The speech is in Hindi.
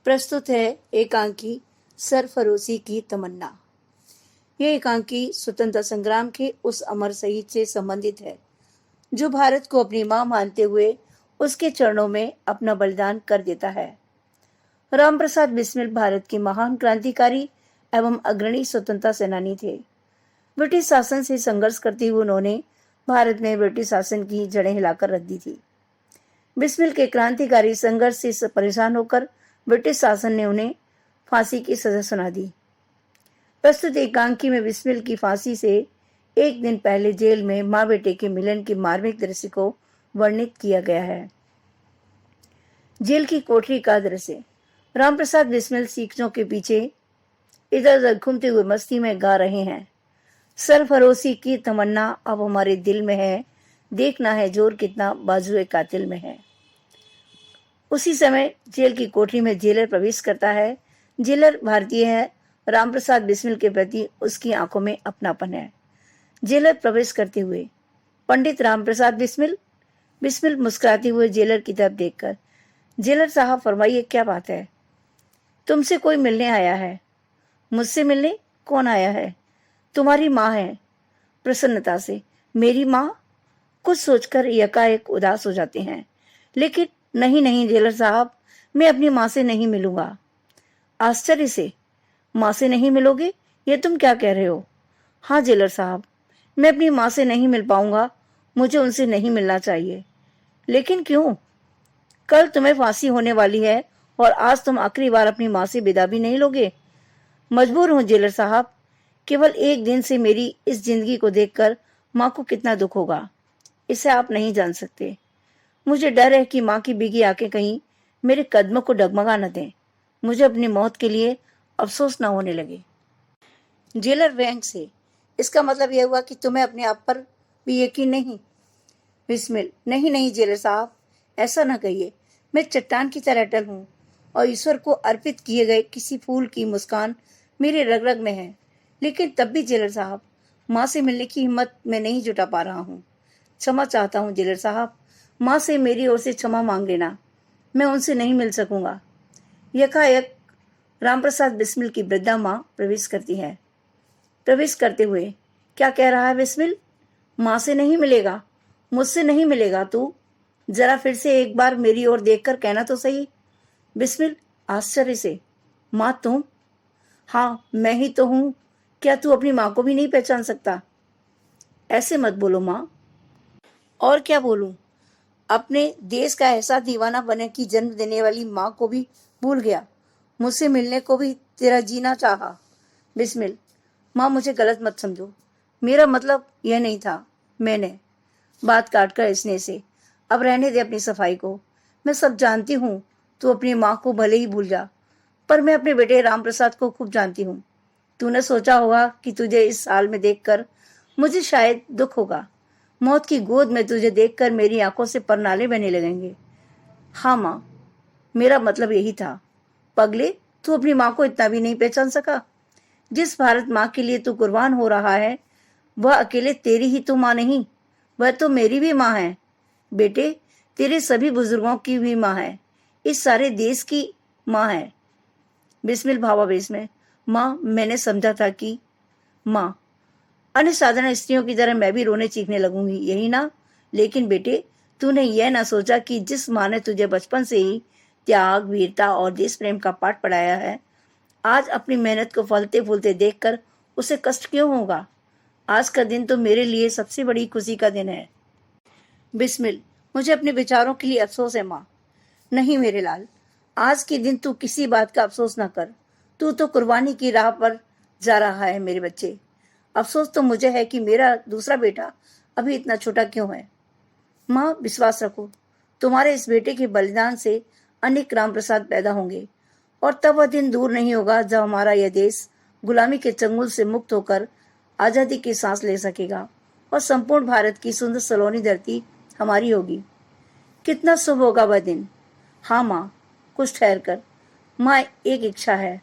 प्रस्तुत है एकांकी सरफरोशी की तमन्ना। यह एकांकी स्वतंत्रता संग्राम के उस अमर शहीद से संबंधित है जो भारत को अपनी मां मानते हुए उसके चरणों में अपना बलिदान कर देता है। रामप्रसाद बिस्मिल भारत के महान क्रांतिकारी एवं अग्रणी स्वतंत्रता सेनानी थे। ब्रिटिश शासन से संघर्ष करते हुए उन्होंने भारत में ब्रिटिश शासन की जड़ें हिलाकर रख दी थी। बिस्मिल के क्रांतिकारी संघर्ष से परेशान होकर ब्रिटिश शासन ने उन्हें फांसी की सजा सुना दी। प्रस्तुत एकांकी में बिस्मिल की फांसी से एक दिन पहले जेल में मां बेटे के मिलन के मार्मिक दृश्य को वर्णित किया गया है। जेल की कोठरी का दृश्य। रामप्रसाद बिस्मिल सीखों के पीछे इधर उधर घूमते हुए मस्ती में गा रहे हैं। सरफरोशी की तमन्ना अब हमारे दिल में है, देखना है जोर कितना बाजुए कातिल में है। उसी समय जेल की कोठरी में जेलर प्रवेश करता है। जेलर भारतीय है। रामप्रसाद बिस्मिल के प्रति उसकी आंखों में अपनापन है। जेलर प्रवेश करते हुए पंडित रामप्रसाद बिस्मिल। बिस्मिल मुस्कुराते हुए जेलर की तरफ देखकर, जेलर साहब फरमाइए क्या बात है? तुमसे कोई मिलने आया है। मुझसे मिलने? कौन आया है? तुम्हारी माँ है। प्रसन्नता से, मेरी माँ? कुछ सोचकर यकाएक उदास हो जाते हैं। लेकिन नहीं जेलर साहब, मैं अपनी माँ से नहीं मिलूंगा। आश्चर्य से, माँ से नहीं मिलोगे? ये तुम क्या कह रहे हो? हाँ जेलर साहब, मैं अपनी माँ से नहीं मिल पाऊंगा। मुझे उनसे नहीं मिलना चाहिए। लेकिन क्यों? कल तुम्हें फांसी होने वाली है और आज तुम आखिरी बार अपनी माँ से विदा भी नहीं लोगे। मजबूर हूं जेलर साहब। केवल एक दिन से मेरी इस जिंदगी को देखकर माँ को कितना दुख होगा, इसे आप नहीं जान सकते। मुझे डर है कि माँ की भीगी आंखें कहीं मेरे कदमों को डगमगा न दें, मुझे अपनी मौत के लिए अफसोस न होने लगे। जेलर व्यंग से, इसका मतलब यह हुआ कि तुम्हें अपने आप पर भी यकीन नहीं? बिस्मिल, नहीं जेलर साहब, ऐसा न कहिए। मैं चट्टान की तरह अटल हूँ और ईश्वर को अर्पित किए गए किसी फूल की मुस्कान मेरे रग रग में है। लेकिन तब भी जेलर साहब, माँ से मिलने की हिम्मत मैं नहीं जुटा पा रहा हूँ। क्षमा चाहता हूँ जेलर साहब, माँ से मेरी ओर से क्षमा मांग लेना। मैं उनसे नहीं मिल सकूंगा। यकायक रामप्रसाद बिस्मिल की वृद्धा माँ प्रवेश करती है। प्रवेश करते हुए, क्या कह रहा है बिस्मिल? माँ से नहीं मिलेगा? मुझसे नहीं मिलेगा तू? जरा फिर से एक बार मेरी ओर देखकर कहना तो सही। बिस्मिल आश्चर्य से, माँ तुम? हाँ मैं ही तो हूँ। क्या तू अपनी माँ को भी नहीं पहचान सकता? ऐसे मत बोलो माँ। और क्या बोलूं? अपने देश का ऐसा दीवाना बने कि जन्म देने वाली माँ को भी भूल गया, मुझसे मिलने को भी तेरा जीना चाहा। बिस्मिल, माँ मुझे गलत मत समझो, मेरा मतलब यह नहीं था। मैंने बात काटकर स्नेह से, अब रहने दे अपनी सफाई को। मैं सब जानती हूँ, तू अपनी माँ को भले ही भूल जा, पर मैं अपने बेटे रामप्रसाद को खूब जानती हूँ। तूने सोचा होगा कि तुझे इस हाल में देखकर मुझे शायद दुख होगा। मौत की गोद में तुझे देखकर मेरी आंखों से परनाले बहने लगेंगे। हाँ माँ, मेरा मतलब यही था। पगले, तू अपनी माँ को इतना भी नहीं पहचान सका? जिस भारत माँ के लिए तू कुर्बान हो रहा है, वह अकेले तेरी ही तो माँ नहीं, वह तो मेरी भी माँ है। बेटे, तेरे सभी बुजुर्गों की भी माँ है, इस सारे देश की माँ है। बिस्मिल भावावेश में, माँ मैंने समझा था कि माँ, अन्य साधारण स्त्रियों की तरह मैं भी रोने चीखने लगूंगी, यही ना? लेकिन बेटे, तूने यह ना सोचा कि जिस माँ ने तुझे बचपन से ही त्याग, वीरता और देश प्रेम का पाठ पढ़ाया है, आज अपनी मेहनत को फलते फूलते देखकर उसे कष्ट क्यों होगा? आज का दिन तो मेरे लिए सबसे बड़ी खुशी का दिन है। बिस्मिल, मुझे अपने विचारों के लिए अफसोस है माँ। नहीं मेरे लाल, आज के दिन तू किसी बात का अफसोस ना कर। तू तो कुर्बानी की राह पर जा रहा है मेरे बच्चे। अफसोस तो मुझे है कि मेरा दूसरा बेटा अभी इतना छोटा क्यों है। माँ विश्वास रखो, तुम्हारे इस बेटे के बलिदान से अनेक रामप्रसाद पैदा होंगे और तब वह दिन दूर नहीं होगा जब हमारा यह देश गुलामी के चंगुल से मुक्त होकर आजादी की सांस ले सकेगा और संपूर्ण भारत की सुंदर सलोनी धरती हमारी होगी। कितना शुभ होगा वह दिन। हाँ माँ, कुछ ठहर कर। माँ, एक इच्छा है।